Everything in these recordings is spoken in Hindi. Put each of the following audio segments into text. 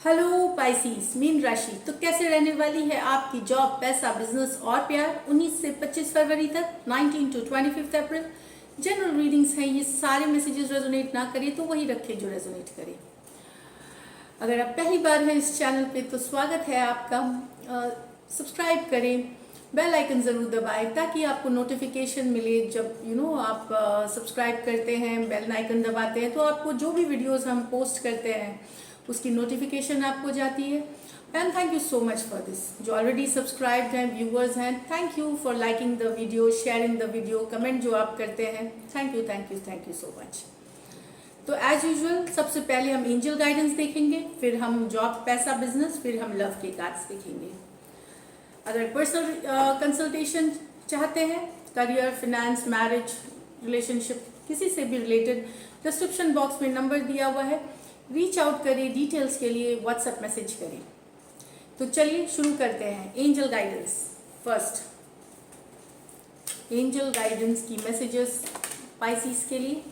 हेलो पाइसीस मीन राशि। तो कैसे रहने वाली है आपकी जॉब, पैसा, बिजनेस और प्यार 19 से 25 फरवरी तक, 19 to 25 अप्रैल। जनरल रीडिंग्स हैं, ये सारे मैसेजेस रेजोनेट ना करें तो वही रखें जो रेजोनेट करे। अगर आप पहली बार हैं इस चैनल पे तो स्वागत है आपका। सब्सक्राइब करें, बेल आइकन ज़रूर दबाएं ताकि आपको नोटिफिकेशन मिले। जब आप सब्सक्राइब करते हैं, बेल आइकन दबाते हैं तो आपको जो भी वीडियोस हम पोस्ट करते हैं उसकी नोटिफिकेशन आपको जाती है। And thank you so much for this. जो ऑलरेडी सब्सक्राइब्ड हैं, व्यूवर्स हैं, thank you for liking the video, sharing the video, comment जो आप करते हैं, thank you thank you thank you so much. तो एज यूजुअल सबसे पहले हम एंजल गाइडेंस देखेंगे, फिर हम जॉब, पैसा, बिजनेस, फिर हम लव के कार्ड्स देखेंगे। अगर पर्सनल कंसल्टेशन चाहते हैं, करियर, फिनेंस, मैरिज, रिलेशनशिप, किसी से भी रिलेटेड, डिस्क्रिप्शन बॉक्स में नंबर दिया हुआ है, रीच आउट करें। डिटेल्स के लिए व्हाट्सएप मैसेज करें। तो चलिए शुरू करते हैं। Angel guidance first. Angel guidance की मैसेजेस पाइसीस के लिए।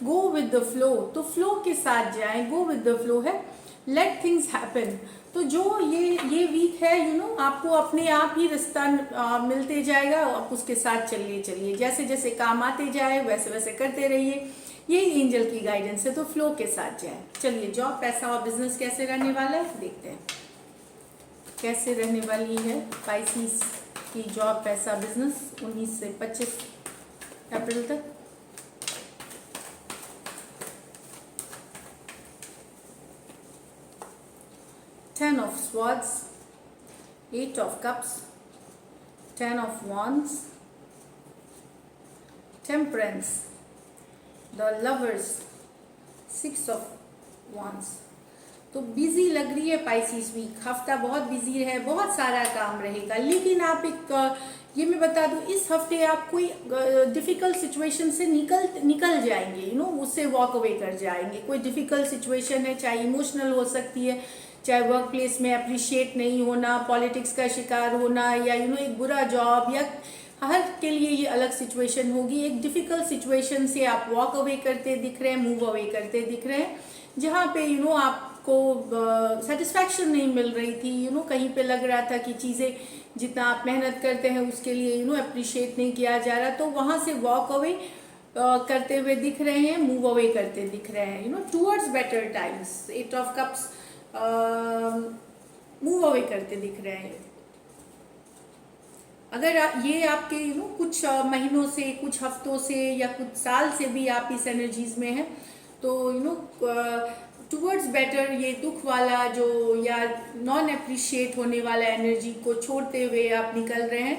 गो विद द फ्लो, तो फ्लो के साथ जाएं। गो विद द फ्लो है लेट थिंग्स हैपन। तो जो ये वीक है आपको अपने आप ही रास्ता मिलते जाएगा। आप उसके साथ चलिए जैसे जैसे काम आते जाए वैसे वैसे करते रहिए। यही एंजल की गाइडेंस है, तो फ्लो के साथ जाए। चलिए जॉब, पैसा और बिजनेस कैसे रहने वाला है देखते हैं। कैसे रहने वाली है पाइसीस की जॉब, पैसा, बिजनेस 19 से 25 अप्रैल तक। Ten of Swords, Eight of Cups, Ten of Wands, Temperance, the Lovers, Six of Wands। तो बिजी लग रही है पाइसीस वीक। हफ्ता बहुत बिजी है, बहुत सारा काम रहेगा। लेकिन आप ये मैं बता दूं, इस हफ्ते आप कोई डिफिकल्ट सिचुएशन से निकल जाएंगे। उससे वॉक अवे कर जाएंगे। कोई डिफिकल्ट सिचुएशन है, चाहे इमोशनल हो सकती है, चाहे वर्क प्लेस में अप्रिशिएट नहीं होना, पॉलिटिक्स का शिकार होना, या एक बुरा जॉब, या हर के लिए ये अलग सिचुएशन होगी। एक डिफिकल्ट सिचुएशन से आप वॉक अवे करते दिख रहे हैं, मूव अवे करते दिख रहे हैं, जहाँ पे आपको सेटिस्फैक्शन नहीं मिल रही थी। कहीं पे लग रहा था कि चीज़ें जितना आप मेहनत करते हैं उसके लिए अप्रिशिएट नहीं किया जा रहा। तो वहाँ से वॉक अवे करते हुए दिख रहे हैं, मूव अवे करते दिख रहे हैं towards better times. Eight of cups move away करते दिख रहे हैं। अगर ये आपके कुछ महीनों से, कुछ हफ्तों से या कुछ साल से भी आप इस एनर्जीज में हैं तो टूवर्ड्स बेटर, ये दुख वाला जो या नॉन अप्रिशिएट होने वाला एनर्जी को छोड़ते हुए आप निकल रहे हैं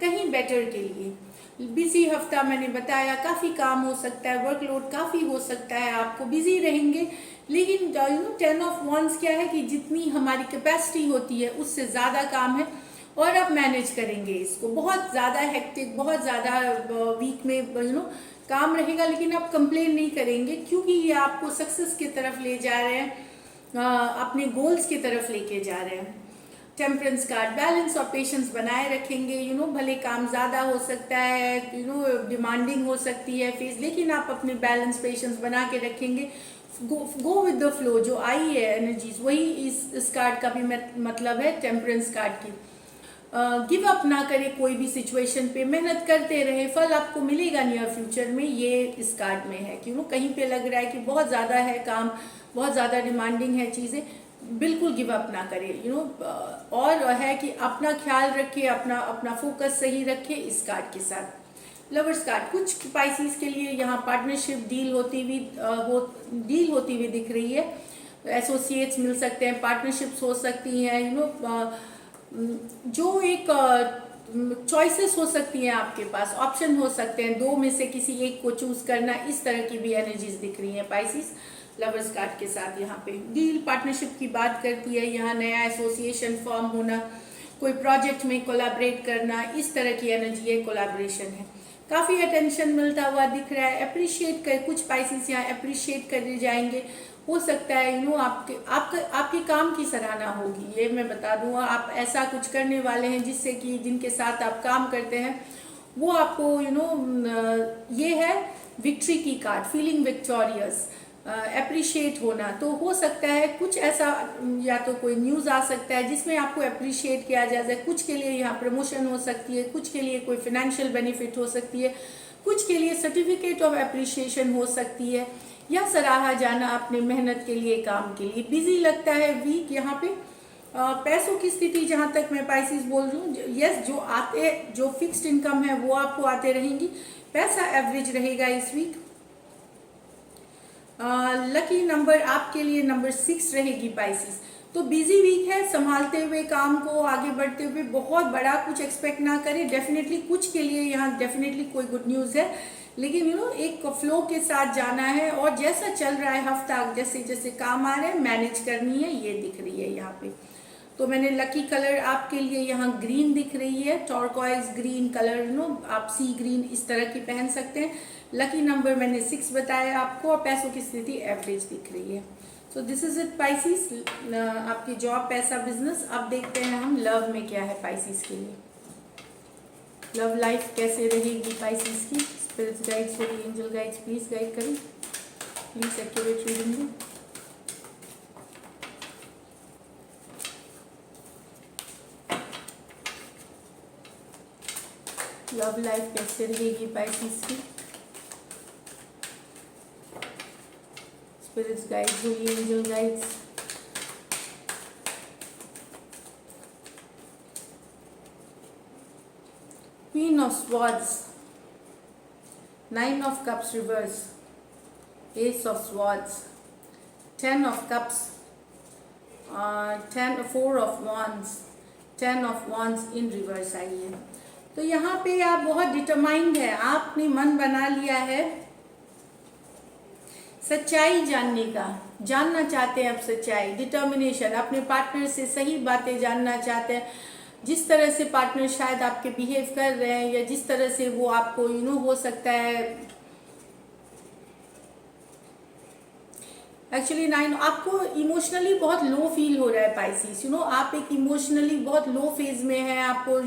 कहीं बेटर के लिए। बिजी हफ्ता मैंने बताया, काफ़ी काम हो सकता है, वर्कलोड काफ़ी हो सकता है, आपको बिजी रहेंगे। लेकिन टेन ऑफ वॉन्ड्स क्या है कि जितनी हमारी कैपेसिटी होती है उससे ज़्यादा काम है और आप मैनेज करेंगे इसको। बहुत ज़्यादा हेक्टिक, बहुत ज़्यादा वीक में काम रहेगा, लेकिन आप कंप्लेन नहीं करेंगे क्योंकि ये आपको सक्सेस की तरफ ले जा रहे हैं, अपने गोल्स की तरफ लेके जा रहे हैं। टेम्परेंस कार्ड, बैलेंस और पेशेंस बनाए रखेंगे। भले काम ज़्यादा हो सकता है, डिमांडिंग हो सकती है फेस, लेकिन आप अपने बैलेंस, पेशेंस बना के रखेंगे। गो विद द फ्लो, जो आई है एनर्जीज वही इस कार्ड का भी मतलब है, टेम्परेंस कार्ड की। गिव अप ना करें कोई भी सिचुएशन पे, मेहनत करते रहे, फल आपको मिलेगा नियर फ्यूचर में। ये इस कार्ड में है कि कहीं पे लग रहा है कि बहुत ज़्यादा है काम, बहुत ज़्यादा डिमांडिंग है चीज़ें, बिल्कुल गिव अप ना करें। और है कि अपना ख्याल रखें, अपना फोकस सही रखें इस कार्ड के साथ। लवर्स कार्ड, कुछ पाइसीस के लिए यहाँ पार्टनरशिप डील होती हुई दिख रही है। एसोसिएट्स मिल सकते हैं, पार्टनरशिप्स हो सकती हैं। जो एक चॉइसेस हो सकती हैं आपके पास, ऑप्शन हो सकते हैं, दो में से किसी एक को चूज करना। इस तरह की भी एनर्जीज दिख रही हैं पाइसीस लवर्स कार्ड के साथ। यहाँ पे डील, पार्टनरशिप की बात करती है। यहाँ नया एसोसिएशन फॉर्म होना, कोई प्रोजेक्ट में कोलैबोरेट करना, इस तरह की एनर्जी है, कोलैबोरेशन है। काफ़ी अटेंशन मिलता हुआ दिख रहा है। अप्रिशिएट कर, कुछ पाइसीस यहाँ अप्रिशिएट कर जाएंगे। हो सकता है आपके काम की सराहना होगी। ये मैं बता दूंगा, आप ऐसा कुछ करने वाले हैं जिससे कि जिनके साथ आप काम करते हैं वो आपको ये है विक्ट्री की कार्ड, फीलिंग विक्टोरियस, अप्रिशिएट होना। तो हो सकता है कुछ ऐसा, या तो कोई न्यूज़ आ सकता है जिसमें आपको अप्रिशिएट किया जाए, कुछ के लिए यहाँ प्रमोशन हो सकती है, कुछ के लिए कोई फाइनेंशियल बेनिफिट हो सकती है, कुछ के लिए सर्टिफिकेट ऑफ अप्रिशिएशन हो सकती है, या सराहा जाना अपने मेहनत के लिए, काम के लिए। बिजी लगता है वीक यहाँ पे। पैसों की स्थिति जहाँ तक मैं पाइसिस बोल रही हूँ, यस, जो फिक्स्ड इनकम है वो आपको आते रहेंगी। पैसा एवरेज रहेगा इस वीक। लकी नंबर आपके लिए नंबर 6 रहेगी पाइसिस। तो बिजी वीक है, संभालते हुए काम को आगे बढ़ते हुए बहुत बड़ा कुछ एक्सपेक्ट ना करें। डेफिनेटली कुछ के लिए यहाँ डेफिनेटली कोई गुड न्यूज़ है, लेकिन एक फ्लो के साथ जाना है, और जैसा चल रहा है हफ्ता, जैसे जैसे काम आ रहे हैं मैनेज करनी है, ये दिख रही है यहाँ पे। तो मैंने लकी कलर आपके लिए यहाँ ग्रीन दिख रही है, टॉर्कॉइज ग्रीन कलर, आप सी ग्रीन इस तरह की पहन सकते हैं। लकी नंबर मैंने 6 बताया आपको, और पैसों की स्थिति एवरेज दिख रही है। So this is it Pisces, आपकी जॉब, पैसा, बिजनेस। अब देखते हैं हम लव में क्या है पाइसिस के लिए। लव लाइफ कैसे रहेगी पाइसिस की। Spirits guides, holy angel guides please guide करें, प्लीज एक्यूरेट रीडिंग दें। लव लाइफ कैसे रहेगी पाइसिस की। Spirits guides, holy angel guides. Queen of swords, 9 of cups reverse, ace of swords, 10 of cups, 4 of wands, 10 of wands in reverse आई है। तो यहाँ पे आप बहुत डिटरमाइंड है, आपने मन बना लिया है सच्चाई जानने का, जानना चाहते हैं आप सच्चाई, डिटर्मिनेशन, अपने पार्टनर से सही बातें जानना चाहते हैं। जिस तरह से पार्टनर शायद आपके बिहेव कर रहे हैं, या जिस तरह से वो आपको हो सकता है एक्चुअली 9 आपको इमोशनली बहुत लो फील हो रहा है पाइसिस। आप एक इमोशनली बहुत लो फेज में है, आपको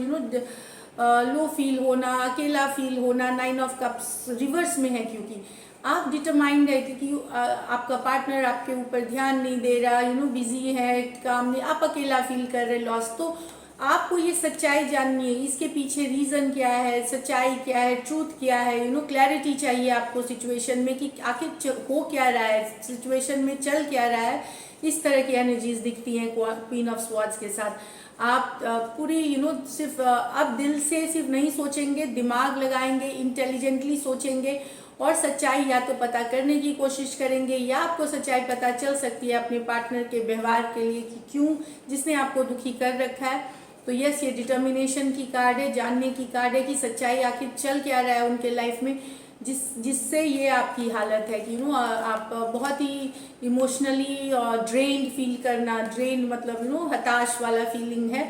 लो फील होना, अकेला फील होना। 9 ऑफ कप्स रिवर्स में है, क्योंकि आप डिटरमाइंड है, क्योंकि आपका पार्टनर आपके ऊपर ध्यान नहीं दे रहा, बिजी है, काम नहीं, आप अकेला फील कर रहे, लॉस। तो आपको ये सच्चाई जाननी है, इसके पीछे रीज़न क्या है, सच्चाई क्या है, ट्रूथ क्या है, क्लैरिटी चाहिए आपको सिचुएशन में कि आखिर हो क्या रहा है, सिचुएशन में चल क्या रहा है। इस तरह की एनर्जीज दिखती हैं क्वीन ऑफ स्वॉर्ड्स के साथ। आप पूरी सिर्फ अब दिल से सिर्फ नहीं सोचेंगे, दिमाग लगाएंगे, इंटेलिजेंटली सोचेंगे, और सच्चाई या तो पता करने की कोशिश करेंगे, या आपको सच्चाई पता चल सकती है अपने पार्टनर के व्यवहार के लिए कि क्यों, जिसने आपको दुखी कर रखा है। तो यस, ये डिटर्मिनेशन की कार्ड है, जानने की कार्ड है कि सच्चाई आखिर चल क्या रहा है उनके लाइफ में, जिससे ये आपकी हालत है कि आप बहुत ही इमोशनली ड्रेन्ड फील करना, ड्रेन मतलब हताश वाला फीलिंग है।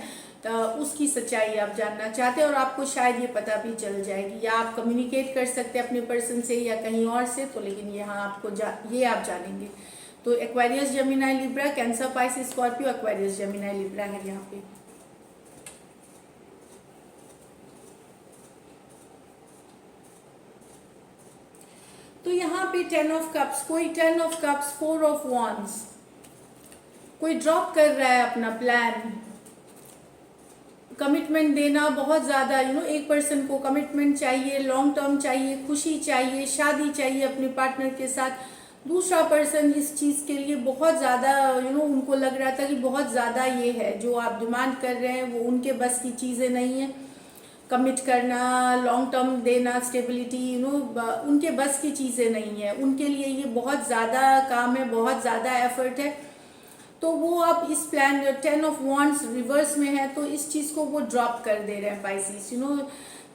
तो उसकी सच्चाई आप जानना चाहते हैं, और आपको शायद ये पता भी चल जाएगी, या आप कम्युनिकेट कर सकते हैं अपने पर्सन से या कहीं और से। तो लेकिन यहाँ आपको ये आप जानेंगे। तो Aquarius, Gemini, Libra, cancer, Pisces, Scorpio, Aquarius, Gemini, Libra है यहाँ पे। तो यहाँ पे 10 ऑफ कप्स, कोई 10 ऑफ कप्स, 4 ऑफ वॉन्ड्स, कोई ड्रॉप कर रहा है अपना प्लान, कमिटमेंट देना बहुत ज़्यादा, एक पर्सन को कमिटमेंट चाहिए, लॉन्ग टर्म चाहिए, खुशी चाहिए, शादी चाहिए अपने पार्टनर के साथ। दूसरा पर्सन इस चीज़ के लिए बहुत ज़्यादा उनको लग रहा था कि बहुत ज़्यादा ये है जो आप डिमांड कर रहे हैं, वो उनके बस की चीज़ें नहीं है। कमिट करना, लॉन्ग टर्म देना, स्टेबिलिटी, उनके बस की चीज़ें नहीं है, उनके लिए ये बहुत ज़्यादा काम है, बहुत ज़्यादा एफर्ट है। तो वो अब इस प्लान 10 ऑफ वॉन्ड्स रिवर्स में है, तो इस चीज़ को वो ड्रॉप कर दे रहे हैं पाइसिस।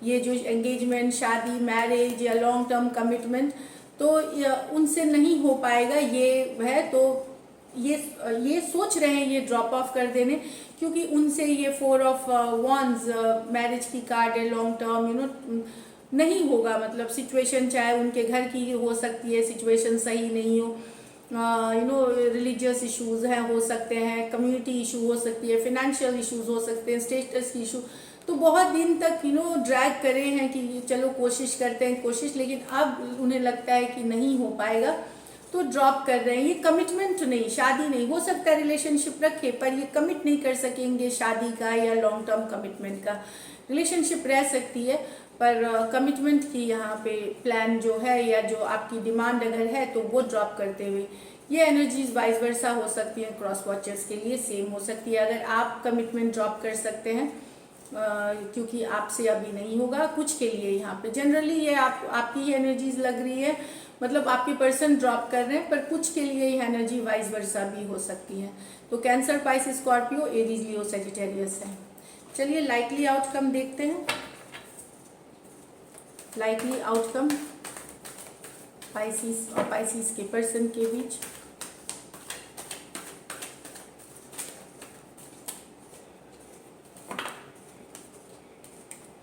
ये जो एंगेजमेंट, शादी, मैरिज या लॉन्ग टर्म कमिटमेंट, तो उनसे नहीं हो पाएगा ये है। तो ये सोच रहे हैं ये ड्रॉप ऑफ कर देने, क्योंकि उनसे ये 4 ऑफ वॉन्ड्स मैरिज की कार्ड है, लॉन्ग टर्म नहीं होगा। मतलब सिचुएशन चाहे उनके घर की हो सकती है, सिचुएशन सही नहीं हो, रिलीजियस इश्यूज हैं, हो सकते हैं, कम्युनिटी इशू हो सकती है, फिनेंशियल इश्यूज हो सकते हैं, स्टेटस की इशू। तो बहुत दिन तक ड्रैग करे हैं कि चलो कोशिश करते हैं कोशिश, लेकिन अब उन्हें लगता है कि नहीं हो पाएगा तो ड्रॉप कर रहे हैं। ये कमिटमेंट नहीं, शादी नहीं, हो सकता है रिलेशनशिप रखे पर ये कमिट नहीं कर सकेंगे शादी का या लॉन्ग टर्म कमिटमेंट का। रिलेशनशिप रह सकती है पर कमिटमेंट की यहाँ पे प्लान जो है या जो आपकी डिमांड अगर है तो वो ड्रॉप करते हुए, ये एनर्जीज वाइस वर्सा हो सकती हैं। क्रॉस वॉचर्स के लिए सेम हो सकती है। अगर आप कमिटमेंट ड्रॉप कर सकते हैं क्योंकि आपसे अभी नहीं होगा कुछ के लिए, यहाँ पे जनरली ये आपकी ही एनर्जीज लग रही है, मतलब आपके पर्सन ड्रॉप कर रहे हैं पर कुछ के लिए ये एनर्जी वाइस वर्सा भी हो सकती है। तो Cancer, Pisces, Scorpio, Aries, Leo, Sagittarius है। चलिए लाइकली आउटकम देखते हैं। लाइकली आउटकम पाइसिस और पाइसिस के पर्सन के बीच।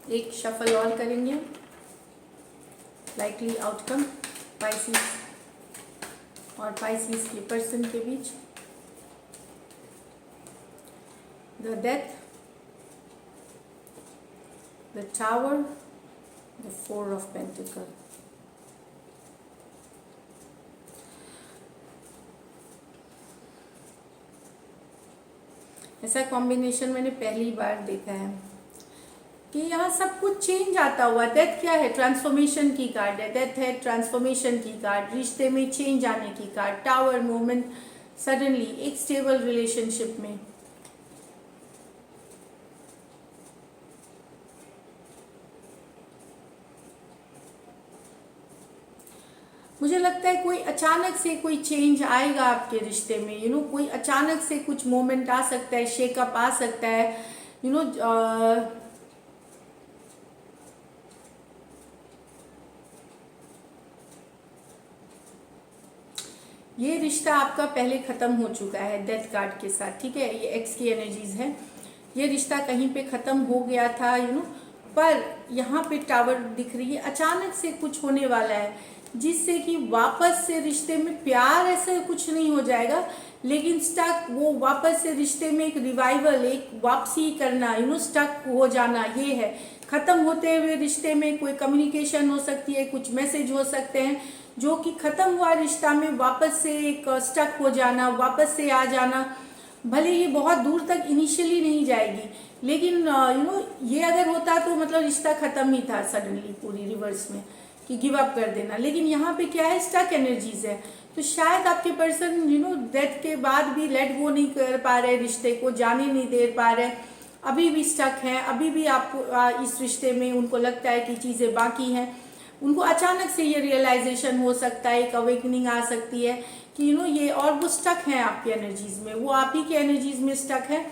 एक शफल और करेंगे। लाइकली आउटकम पाइसिस और पाइसिस के पर्सन के बीच। The Death, the Tower, the Four of Pentacle. ऐसा कॉम्बिनेशन मैंने पहली बार देखा है कि यहाँ सब कुछ चेंज आता हुआ। डेथ क्या है? ट्रांसफॉर्मेशन की कार्ड है। डेथ है ट्रांसफॉर्मेशन की कार्ड, रिश्ते में चेंज आने की कार्ड, टावर मूवमेंट, सडनली एक स्टेबल रिलेशनशिप में। मुझे लगता है कोई अचानक से कोई चेंज आएगा आपके रिश्ते में, कोई अचानक से कुछ मोमेंट आ सकता है, शेकअप आ सकता है, ये रिश्ता आपका पहले खत्म हो चुका है डेथ कार्ड के साथ, ठीक है। ये एक्स की एनर्जीज है। ये रिश्ता कहीं पे खत्म हो गया था, पर यहाँ पे टावर दिख रही है। अचानक से कुछ होने वाला है जिससे कि वापस से रिश्ते में प्यार ऐसे कुछ नहीं हो जाएगा, लेकिन स्टक वो वापस से रिश्ते में एक रिवाइवल, एक वापसी करना, स्टक हो जाना, ये है। खत्म होते हुए रिश्ते में कोई कम्युनिकेशन हो सकती है, कुछ मैसेज हो सकते हैं जो कि खत्म हुआ रिश्ता में वापस से एक स्टक हो जाना, वापस से आ जाना। भले ही बहुत दूर तक इनिशियली नहीं जाएगी, लेकिन ये अगर होता तो मतलब रिश्ता खत्म ही था सडनली पूरी रिवर्स में कि गिव अप कर देना। लेकिन यहाँ पे क्या है, स्टक एनर्जीज है। तो शायद आपके पर्सन डेथ के बाद भी लेट गो नहीं कर पा रहे, रिश्ते को जाने नहीं दे पा रहे, अभी भी स्टक हैं, अभी भी आपको इस रिश्ते में उनको लगता है कि चीज़ें बाकी हैं। उनको अचानक से ये रियलाइजेशन हो सकता है, एक अवेकनिंग आ सकती है कि ये, और वो स्टक हैं आपकी एनर्जीज में, वो आप ही के एनर्जीज में स्टक है,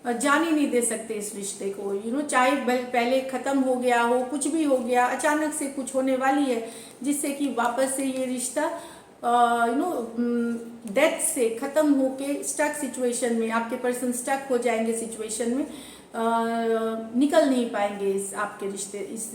जाने नहीं दे सकते इस रिश्ते को। चाहे पहले ख़त्म हो गया हो, कुछ भी हो गया, अचानक से कुछ होने वाली है जिससे कि वापस से ये रिश्ता डेथ से ख़त्म होके स्टक सिचुएशन में, आपके पर्सन स्टक हो जाएंगे सिचुएशन में, निकल नहीं पाएंगे इस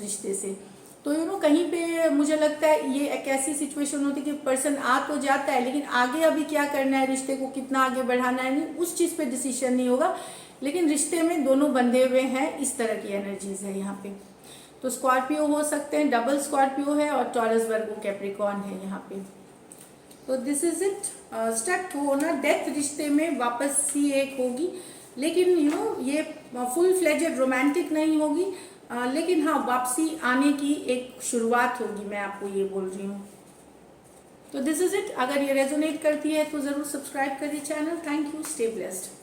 रिश्ते से। तो कहीं पे मुझे लगता है ये एक ऐसी सिचुएशन होती है कि पर्सन आ तो जाता है, लेकिन आगे अभी क्या करना है, रिश्ते को कितना आगे बढ़ाना है, नहीं उस चीज़ पे डिसीजन नहीं होगा, लेकिन रिश्ते में दोनों बंधे हुए हैं, इस तरह की एनर्जीज है यहाँ पे। तो स्कॉर्पियो हो सकते हैं, डबल स्कॉर्पियो है, और टॉरस, वर्गो, कैप्रिकॉर्न है यहाँ पे। तो दिस इज इट। स्टक होना, डेथ रिश्ते में वापस ही एक होगी, लेकिन ये फुल फ्लेजेड रोमांटिक नहीं होगी, लेकिन हाँ वापसी आने की एक शुरुआत होगी, मैं आपको ये बोल रही हूँ। तो दिस इज इट। अगर ये रेजोनेट करती है तो ज़रूर सब्सक्राइब करिए channel. Thank you, stay blessed.